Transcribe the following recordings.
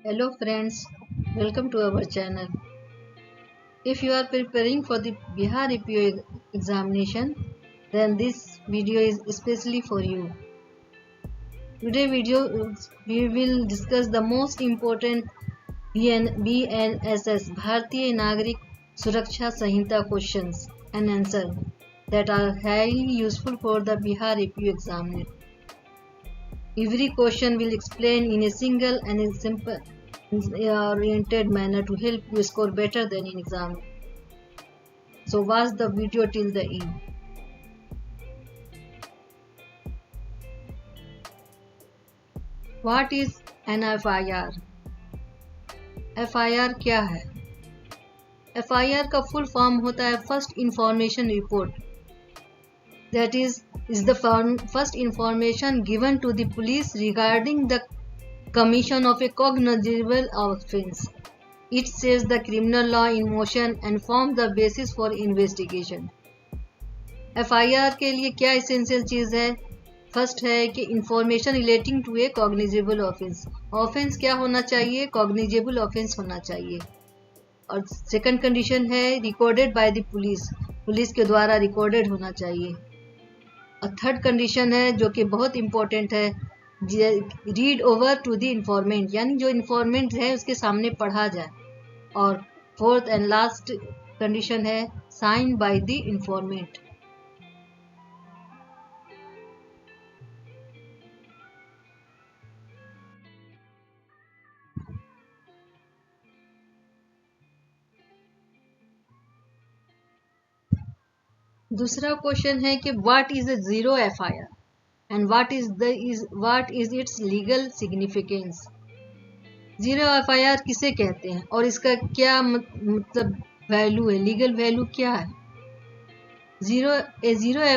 Hello friends, welcome to our channel. If you are preparing for the Bihar APO examination, then this video is especially for you. Today we will discuss the most important BNSS Bharatiya Nagarik Suraksha Sanhita questions and answers that are highly useful for the Bihar APO examiner. Every question will explain in a single and a simple oriented manner to help you score better than in exam. So watch the video till the end. What is an FIR? FIR क्या है? FIR का full form होता है First Information Report. That is the first information given to the police regarding the commission of a cognizable offence. It sets the criminal law in motion and forms the basis for investigation. FIR के लिए क्या essential चीज़ है? First है कि information relating to a cognizable offence. Offence क्या होना चाहिए? Cognizable offence होना चाहिए. और सेकंड कंडीशन है recorded by the police. Police के द्वारा रिकॉर्डेड होना चाहिए. और थर्ड कंडीशन है जो कि बहुत इंपॉर्टेंट है, read over to the informant, यानी जो इंफॉर्मेंट है उसके सामने पढ़ा जाए. और फोर्थ एंड लास्ट कंडीशन है साइन बाय द इंफॉर्मेंट. दूसरा क्वेश्चन है कि what is a zero FIR and what is its legal significance. Zero FIR किसे कहते हैं और इसका क्या मतलब वैल्यू है, लीगल वैल्यू क्या है? Zero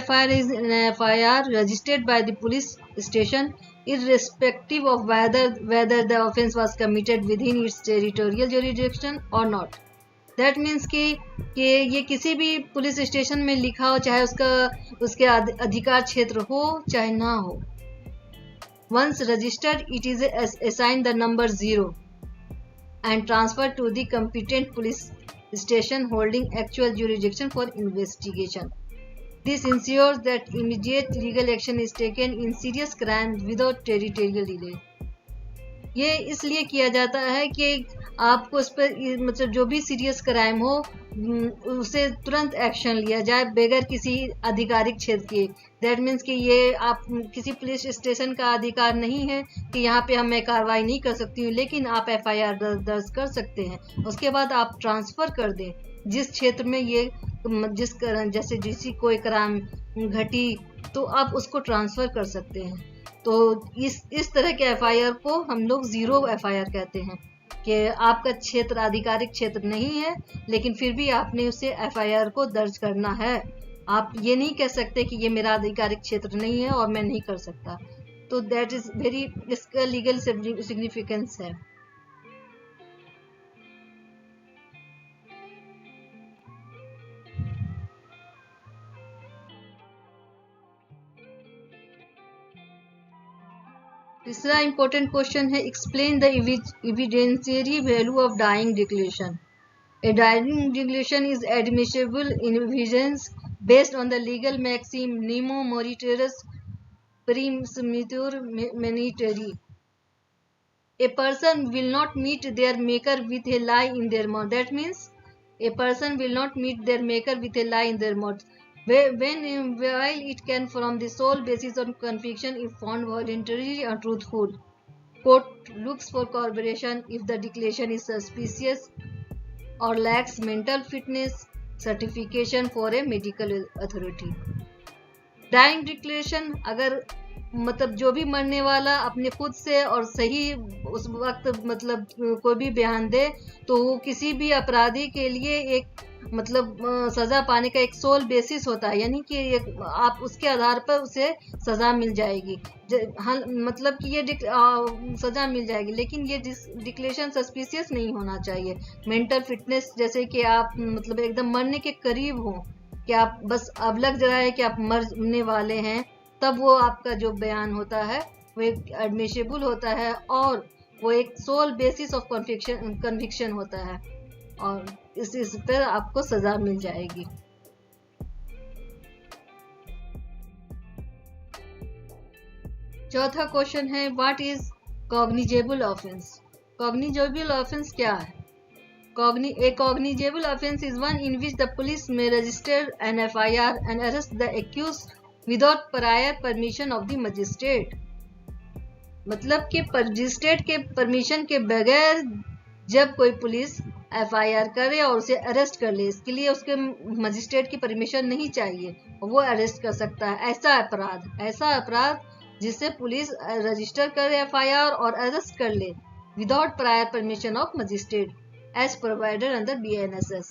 FIR is an FIR registered by the police station irrespective of whether the offence was committed within its territorial jurisdiction or not. That means कि ये किसी भी पुलिस स्टेशन में लिखा हो, चाहे उसके अधिकार क्षेत्र हो चाहे ना हो. Once registered it is assign the number 0 and transfer to the competent police station holding actual jurisdiction for investigation. This ensures that immediate legal action is taken in serious crime without territorial delay. ये इसलिए किया जाता है कि आपको उस पर मतलब जो भी सीरियस क्राइम हो उसे तुरंत एक्शन लिया जाए बगैर किसी आधिकारिक क्षेत्र के. दैट मीन्स कि ये आप किसी पुलिस स्टेशन का अधिकार नहीं है कि यहाँ पे मैं कार्रवाई नहीं कर सकती हूँ, लेकिन आप FIR दर्ज कर सकते हैं. उसके बाद आप ट्रांसफ़र कर दें जिस क्षेत्र में ये जैसे जिसी कोई क्राइम घटी तो आप उसको ट्रांसफ़र कर सकते हैं. तो इस तरह के FIR को हम लोग जीरो FIR कहते हैं कि आपका क्षेत्र आधिकारिक क्षेत्र नहीं है, लेकिन फिर भी आपने उसे FIR को दर्ज करना है. आप ये नहीं कह सकते कि ये मेरा आधिकारिक क्षेत्र नहीं है और मैं नहीं कर सकता. तो दैट इज वेरी, इसका लीगल सिग्निफिकेंस है. तीसरा इंपॉर्टेंट क्वेश्चन है explain the evidentiary value of dying declaration. A dying declaration is admissible in evidence based on the legal maxim nemo meritorius presumpture manitari. A person will not meet their maker with a lie in their mouth. That means a person will not meet their maker with a lie in their mouth. While it can from the sole basis of conviction if found voluntarily or truthful. Court looks for corroboration if the declaration is suspicious or lacks mental fitness certification for a medical authority. Dying declaration अगर मतलब जो भी मरने वाला अपने खुद से और सही उस वक्त मतलब कोई भी बयान दे तो वो किसी भी अपराधी के लिए एक मतलब सजा पाने का एक सोल बेसिस होता है, यानी कि आप उसके आधार पर उसे सजा मिल जाएगी. हाँ, मतलब कि ये सजा मिल जाएगी, लेकिन ये डिक्लेरेशन सस्पिशियस नहीं होना चाहिए. मेंटल फिटनेस, जैसे कि आप मतलब एकदम मरने के करीब हो कि आप बस अब लग रहा है कि आप मरने वाले हैं, तब वो आपका जो बयान होता है वो एडमिसिबल होता है. और वो एक सोल बेसिस ऑफ कन्विक्शन होता है और इस पर आपको सजा मिल जाएगी। चौथा क्वेश्चन है what is cognizable offence. Cognizable offence क्या है? A cognizable offence is one in which the police may register an FIR and arrest the accused without prior permission of the magistrate। मतलब कि मजिस्ट्रेट के permission के बगैर जब कोई police FIR करे और उसे अरेस्ट कर ले, इसके लिए उसके मजिस्ट्रेट की परमिशन नहीं चाहिए, वो अरेस्ट कर सकता है। ऐसा अपराध जिससे पुलिस रजिस्टर करे FIR और अरेस्ट कर ले without prior permission of magistrate as provided under BNSS।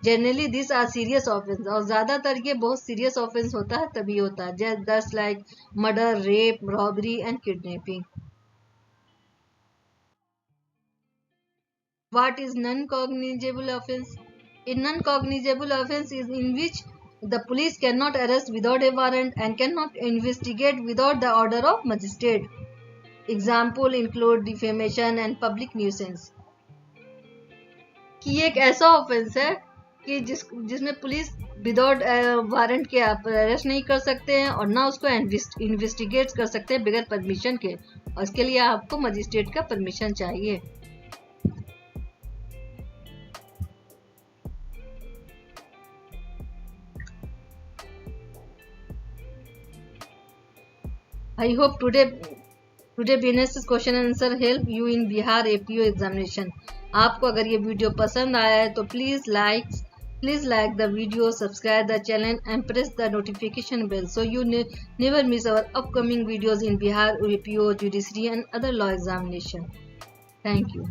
Generally these are serious offense और ज़्यादातर ये बहुत serious offense होता है तभी होता है, just like murder, rape, robbery and kidnapping। What is non-cognizable offense? A non-cognizable offense is in which the police cannot arrest without a warrant and cannot investigate without the order of magistrate। Example include defamation and public nuisance। कि एक ऐसा offence है कि जिसमें police without warrant के आप arrest नहीं कर सकते हैं और ना उसको इन्वेस्टिगेट कर सकते हैं बगैर परमिशन के, और इसके लिए आपको मजिस्ट्रेट का परमिशन चाहिए। I hope today BNSS question answer help you in Bihar APO examination. आपको अगर ये वीडियो पसंद आया है तो please like the video, subscribe the channel and press the notification bell so you never miss our upcoming videos in Bihar APO, judiciary and other law examination. Thank you.